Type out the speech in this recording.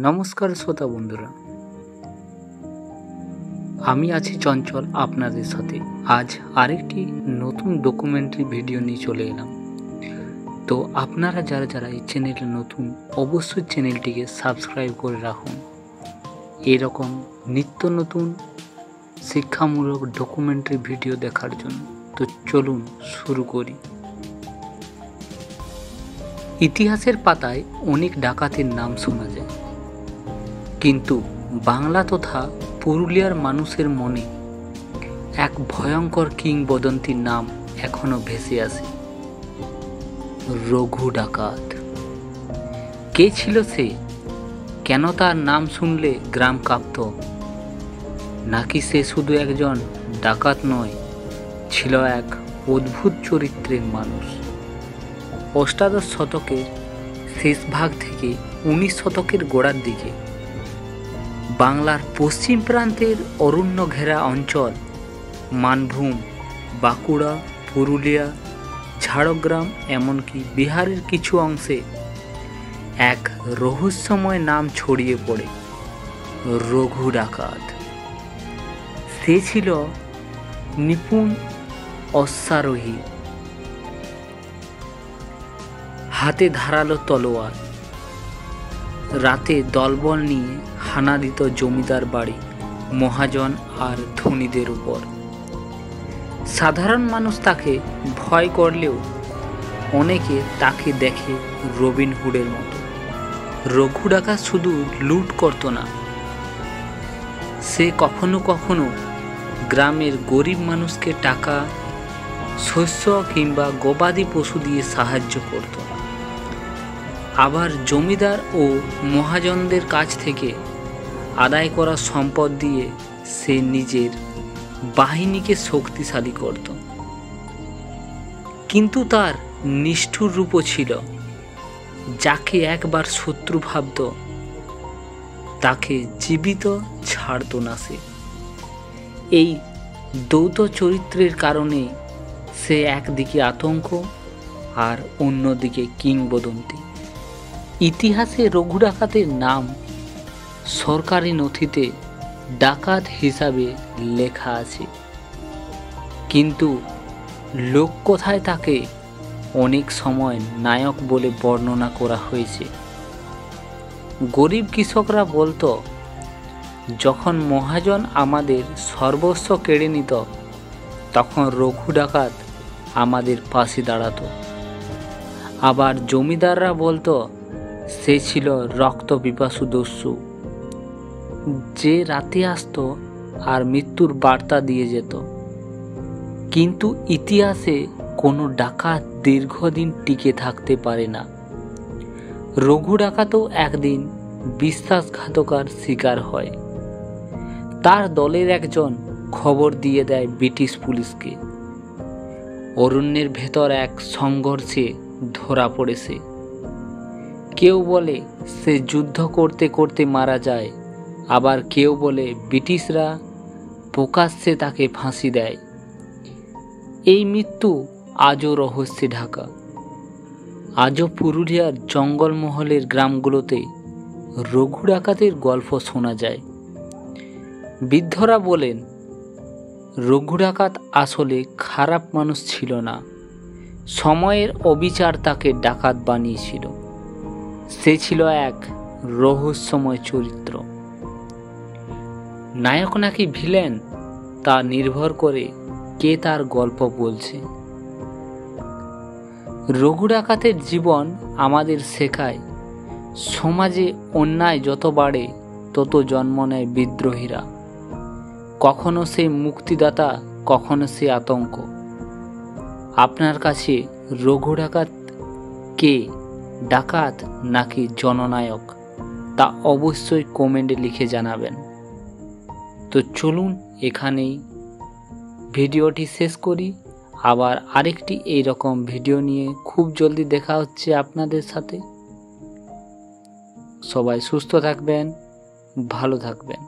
নমস্কার শ্রোতা বন্ধুরা, আমি আছি চঞ্চল আপনাদের সাথে। আজ আরেকটি নতুন ডকুমেন্টারি ভিডিও নিয়ে চলে এলাম। তো আপনারা যারা এই চ্যানেলে নতুন, অবশ্যই চ্যানেলটিকে সাবস্ক্রাইব করে রাখুন এরকম নিত্য নতুন শিক্ষামূলক ডকুমেন্টারি ভিডিও দেখার জন্য। তো চলুন শুরু করি। ইতিহাসের পাতায় অনেক ডাকাতের নাম শোনা যায়, কিন্তু বাংলা তথা পুরুলিয়ার মানুষের মনে এক ভয়ঙ্কর কিংবদন্তির নাম এখনো ভেসে আসে, রঘু ডাকাত। কে ছিল সে? কেন তার নাম শুনলে গ্রাম কাঁপত? নাকি সে শুধু একজন ডাকাত নয়, ছিল এক অদ্ভুত চরিত্রের মানুষ? অষ্টাদশ শতকের শেষ ভাগ থেকে 19 শতকের গোড়ার দিকে বাংলার পশ্চিম প্রান্তের অরণ্য ঘেরা অঞ্চল, মানভূম, বাঁকুড়া, পুরুলিয়া, ঝাড়গ্রাম, এমনকি বিহারের কিছু অংশে এক রহস্যময় নাম ছড়িয়ে পড়ে, রঘু ডাকাত। সে ছিল নিপুণ অশ্বারোহী, হাতে ধারালো তলোয়ার, রাতে দলবল নিয়ে হানা দিত জমিদার বাড়ি, মহাজন আর ধনীদের উপর। সাধারণ মানুষ তাকে ভয় করলেও অনেকে তাকে দেখে রবিনহুডের মতো। রঘু ডাকাত শুধু লুট করত না, সে কখনো কখনো গ্রামের গরিব মানুষকে টাকা, শস্য কিংবা গবাদি পশু দিয়ে সাহায্য করত। আবার জমিদার ও মহাজনদের কাছ থেকে আদায় করা সম্পদ দিয়ে সে নিজের বাহিনীকে শক্তিশালী করত। কিন্তু তার নিষ্ঠুর রূপও ছিল, যাকে একবার শত্রু ভাবত তাকে জীবিত ছাড়ত না সে। এই দ্বৈত চরিত্রের কারণে সে একদিকে আতঙ্ক আর অন্যদিকে কিংবদন্তি। ইতিহাসে রঘু ডাকাতের নাম সরকারি নথিতে ডাকাত হিসাবে লেখা আছে, কিন্তু লোককথায় তাকে অনেক সময় নায়ক বলে বর্ণনা করা হয়েছে। গরিব কৃষকরা বলতো, যখন মহাজন আমাদের সর্বস্ব কেড়ে নিত, তখন রঘু ডাকাত আমাদের পাশে দাঁড়াতো। আবার জমিদাররা বলতো, সে ছিল রক্ত পিপাসু দস্যু, যে রাতে আসতো আর মৃত্যুর বার্তা দিয়ে যেত। কিন্তু ইতিহাসে কোনো ডাকাত দীর্ঘদিন টিকে থাকতে পারে না। রঘু ডাকাতও একদিন বিশ্বাসঘাতকার শিকার হয়। তার দলের একজন খবর দিয়ে দেয় ব্রিটিশ পুলিশকে। অরণ্যের ভেতর এক সংঘর্ষে ধরা পড়েছে। কেউ বলে সে যুদ্ধ করতে করতে মারা যায়, আবার কেউ বলে ব্রিটিশরা প্রকাশ্যে তাকে ফাঁসি দেয়। এই মৃত্যু আজও রহস্যে ঢাকা। আজও পুরুলিয়ার জঙ্গলমহলের গ্রামগুলোতে রঘু ডাকাতের গল্প শোনা যায়। বৃদ্ধরা বলেন, রঘু ডাকাত আসলে খারাপ মানুষ ছিল না, সময়ের অবিচার তাকে ডাকাত বানিয়েছিল। সে ছিল এক রহস্যময় চরিত্র। নায়ক নাকি ভিলেন তা নির্ভর করে কে তার গল্প বলছে। রঘু ডাকাতের জীবন আমাদের শেখায়, সমাজে অন্যায় যত বাড়ে তত জন্ম নেয় বিদ্রোহীরা। কখনো সে মুক্তিদাতা, কখনো সে আতঙ্ক। আপনার কাছে রঘু ডাকাত কে, ডাকাত নাকি জননায়ক, তা অবশ্যই কমেন্টে লিখে জানাবেন। তো চলুন এখানেই ভিডিওটি শেষ করি। আবার আরেকটি এইরকম ভিডিও নিয়ে খুব জলদি দেখা হচ্ছে আপনাদের সাথে। সবাই সুস্থ থাকবেন, ভালো থাকবেন।